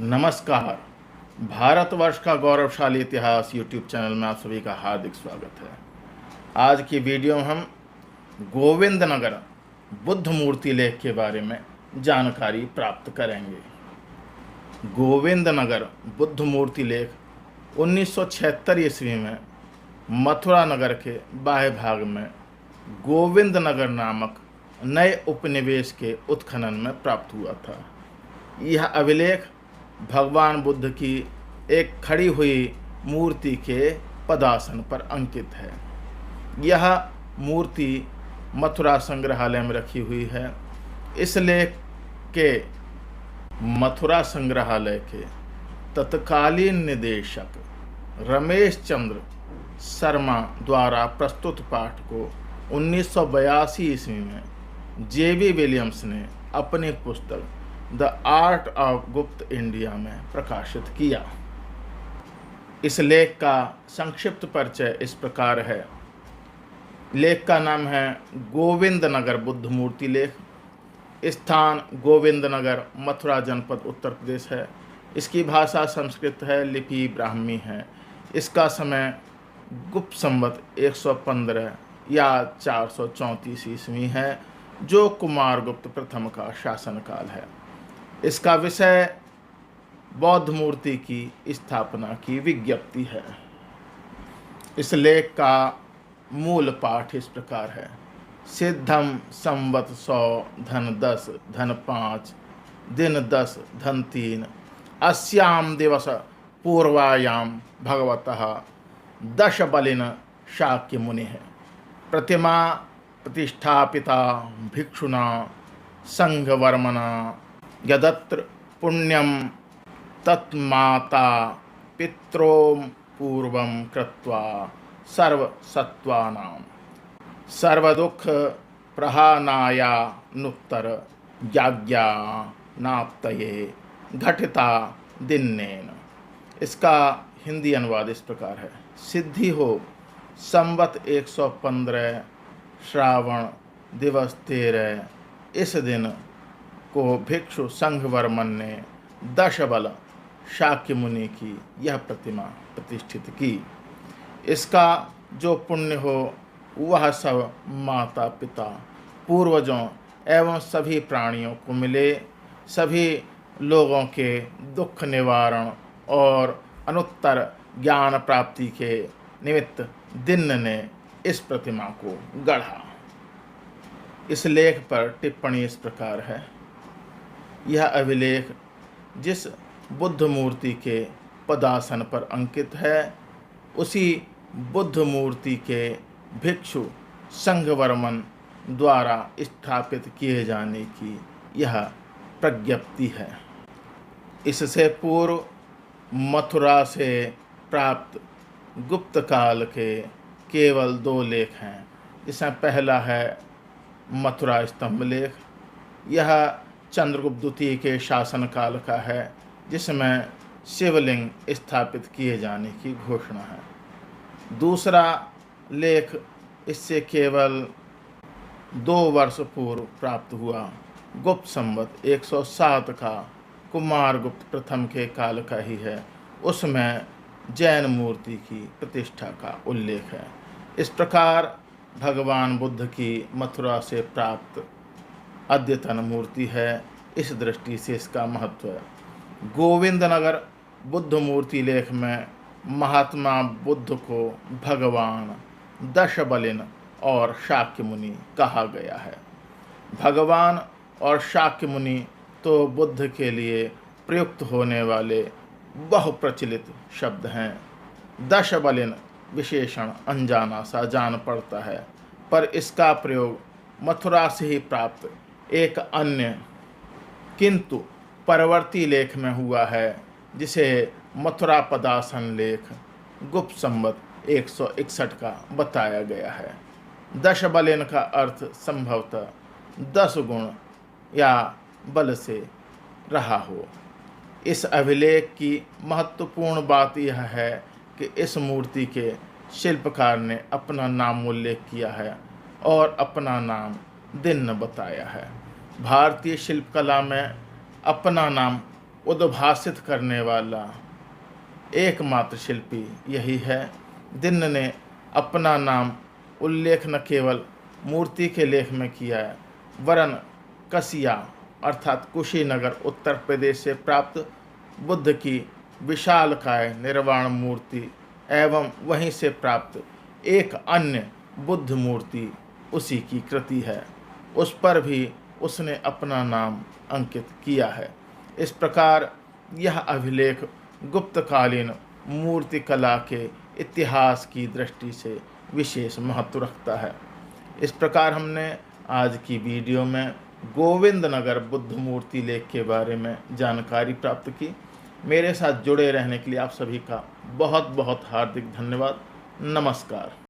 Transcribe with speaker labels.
Speaker 1: नमस्कार। भारतवर्ष का गौरवशाली इतिहास यूट्यूब चैनल में आप सभी का हार्दिक स्वागत है। आज की वीडियो में हम गोविंद नगर बुद्ध मूर्ति लेख के बारे में जानकारी प्राप्त करेंगे। गोविंद नगर बुद्ध मूर्ति लेख 1976 ईस्वी में मथुरा नगर के बाह्य भाग में गोविंद नगर नामक नए उपनिवेश के उत्खनन में प्राप्त हुआ था। यह अभिलेख भगवान बुद्ध की एक खड़ी हुई मूर्ति के पदासन पर अंकित है। यह मूर्ति मथुरा संग्रहालय में रखी हुई है। इस लेख के मथुरा संग्रहालय के तत्कालीन निदेशक रमेश चंद्र शर्मा द्वारा प्रस्तुत पाठ को 1982 ईस्वी में जेबी विलियम्स ने अपनी पुस्तक द आर्ट ऑफ गुप्त इंडिया में प्रकाशित किया। इस लेख का संक्षिप्त परिचय इस प्रकार है। लेख का नाम है गोविंद नगर बुद्ध मूर्ति लेख। स्थान गोविंद नगर, मथुरा जनपद, उत्तर प्रदेश है। इसकी भाषा संस्कृत है, लिपि ब्राह्मी है। इसका समय गुप्त संवत 115 या 434 ईस्वी है, जो कुमारगुप्त प्रथम का शासनकाल है। इसका विषय बौद्ध मूर्ति की स्थापना की विज्ञप्ति है। इस लेख का मूल पाठ इस प्रकार है। सिद्धम संवत 100 धन 10 धन 5 दिन 10 धन 3 अस्याम दिवस पूर्वायाम भगवतः दश बलिन शाक्य मुनि है प्रतिमा प्रतिष्ठापिता भिक्षुना संघवर्मना यदत्र पुण्यम तत्माता पित्रों पूर्वं कृत्वा सर्वसत्त्वानां सर्वदुःख प्रहानाया नुत्तर याज्ञानाप्तये घटिता दिन्नेन। इसका हिंदी अनुवाद इस प्रकार है। सिद्धि हो संवत 115 श्रावण दिवस 13 इस दिन को भिक्षु संघवर्मन ने दशबल शाक्य मुनि की यह प्रतिमा प्रतिष्ठित की। इसका जो पुण्य हो वह सब माता पिता पूर्वजों एवं सभी प्राणियों को मिले। सभी लोगों के दुख निवारण और अनुत्तर ज्ञान प्राप्ति के निमित्त दिन ने इस प्रतिमा को गढ़ा। इस लेख पर टिप्पणी इस प्रकार है। यह अभिलेख जिस बुद्ध मूर्ति के पदासन पर अंकित है, उसी बुद्ध मूर्ति के भिक्षु संघवर्मन द्वारा स्थापित किए जाने की यह प्रज्ञप्ति है। इससे पूर्व मथुरा से प्राप्त गुप्त काल के केवल 2 लेख हैं। इसमें पहला है मथुरा स्तंभ लेख। यह चंद्रगुप्त द्वितीय के शासनकाल का है, जिसमें शिवलिंग स्थापित किए जाने की घोषणा है। दूसरा लेख इससे केवल 2 वर्ष पूर्व प्राप्त हुआ, गुप्त संवत 107 का कुमारगुप्त प्रथम के काल का ही है। उसमें जैन मूर्ति की प्रतिष्ठा का उल्लेख है। इस प्रकार भगवान बुद्ध की मथुरा से प्राप्त अद्यतन मूर्ति है। इस दृष्टि से इसका महत्व है। गोविंद नगर बुद्ध मूर्ति लेख में महात्मा बुद्ध को भगवान दशबलिन और शाक्य मुनि कहा गया है। भगवान और शाक्य मुनि तो बुद्ध के लिए प्रयुक्त होने वाले बहुप्रचलित शब्द हैं। दशबलिन विशेषण अनजाना सा जान पड़ता है, पर इसका प्रयोग मथुरा से ही प्राप्त एक अन्य किंतु परवर्ती लेख में हुआ है, जिसे मथुरा पदासन लेख गुप्त संवत 161 का बताया गया है। दशबलिन का अर्थ संभवतः 10 गुण या बल से रहा हो। इस अभिलेख की महत्वपूर्ण बात यह है कि इस मूर्ति के शिल्पकार ने अपना नाम उल्लेख किया है और अपना नाम दिन बताया है। भारतीय शिल्पकला में अपना नाम उद्भासित करने वाला एकमात्र शिल्पी यही है। दिन्न ने अपना नाम उल्लेख न केवल मूर्ति के लेख में किया है, वरन कसिया अर्थात कुशीनगर उत्तर प्रदेश से प्राप्त बुद्ध की विशालकाय निर्वाण मूर्ति एवं वहीं से प्राप्त एक अन्य बुद्ध मूर्ति उसी की कृति है, उस पर भी उसने अपना नाम अंकित किया है। इस प्रकार यह अभिलेख गुप्तकालीन मूर्तिकला के इतिहास की दृष्टि से विशेष महत्व रखता है। इस प्रकार हमने आज की वीडियो में गोविंदनगर बुद्ध मूर्ति लेख के बारे में जानकारी प्राप्त की। मेरे साथ जुड़े रहने के लिए आप सभी का बहुत बहुत हार्दिक धन्यवाद। नमस्कार।